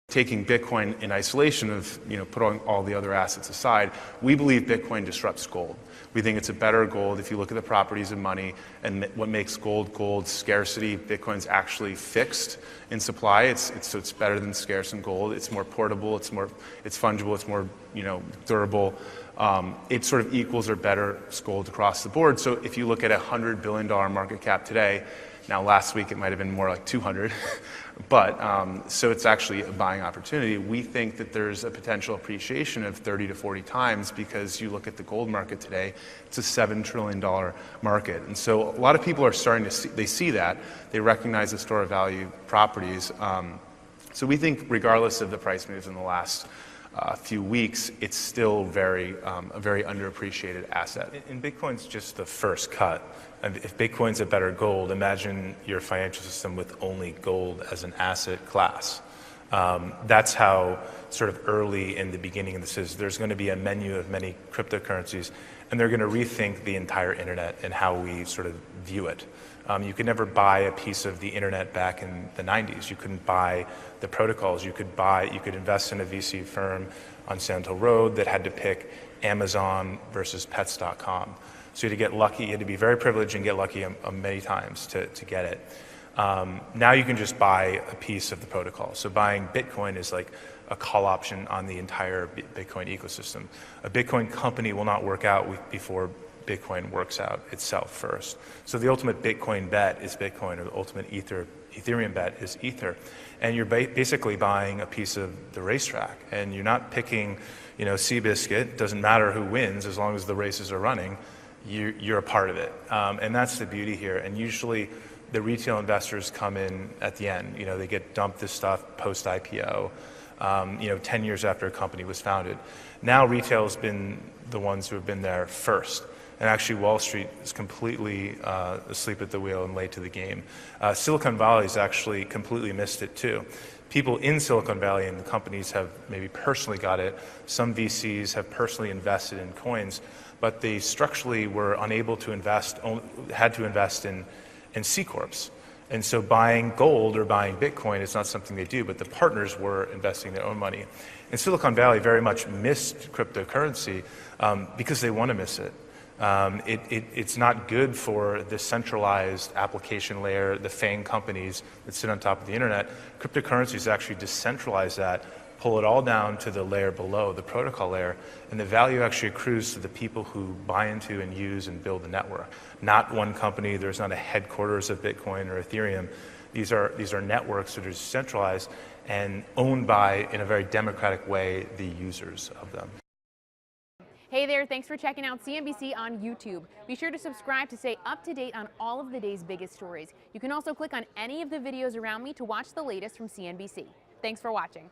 taking Bitcoin in isolation of, putting all the other assets aside, we believe Bitcoin disrupts gold. We think it's a better gold. If you look at the properties of money and what makes gold, scarcity, Bitcoin's actually fixed in supply. So it's better than scarce in gold. It's more portable, it's fungible, it's more, durable. It sort of equals or better gold across the board. So if you look at a $100 billion market cap today, now last week it might have been more like 200, but so it's actually a buying opportunity. We think that there's a potential appreciation of 30 to 40 times because you look at the gold market today, it's a $7 trillion market. And so a lot of people are starting to see that. They recognize the store of value properties. So we think regardless of the price moves in the last few weeks, it's still a very underappreciated asset. And Bitcoin's just the first cut. If Bitcoin's a better gold, imagine your financial system with only gold as an asset class. That's how sort of early in the beginning of this is. There's going to be a menu of many cryptocurrencies, and they're going to rethink the entire internet and how we sort of view it. You could never buy a piece of the internet back in the 90s. You couldn't buy the protocols. You could invest in a VC firm on Sand Hill Road that had to pick Amazon versus Pets.com. So you had to get lucky. You had to be very privileged and get lucky many times to get it. Now you can just buy a piece of the protocol. So buying Bitcoin is like a call option on the entire Bitcoin ecosystem. A Bitcoin company will not work out before Bitcoin works out itself first. So the ultimate Bitcoin bet is Bitcoin, or the ultimate Ethereum bet is Ether. And you're basically buying a piece of the racetrack. And you're not picking, Seabiscuit. Doesn't matter who wins as long as the races are running. You're a part of it. And that's the beauty here. And usually the retail investors come in at the end. They get dumped this stuff post-IPO, 10 years after a company was founded. Now retail has been the ones who have been there first. And actually Wall Street is completely asleep at the wheel and late to the game. Silicon Valley has actually completely missed it too. People in Silicon Valley and the companies have maybe personally got it. Some VCs have personally invested in coins, but they structurally were unable to had to invest in C Corps. And so buying gold or buying Bitcoin is not something they do, but the partners were investing their own money. And Silicon Valley very much missed cryptocurrency because they want to miss it. It's not good for the centralized application layer, the FANG companies that sit on top of the internet. Cryptocurrencies actually decentralize that, pull it all down to the layer below, the protocol layer, and the value actually accrues to the people who buy into and use and build the network. Not one company, there's not a headquarters of Bitcoin or Ethereum. These are networks that are decentralized and owned by, in a very democratic way, the users of them. Hey there, thanks for checking out CNBC on YouTube. Be sure to subscribe to stay up to date on all of the day's biggest stories. You can also click on any of the videos around me to watch the latest from CNBC. Thanks for watching.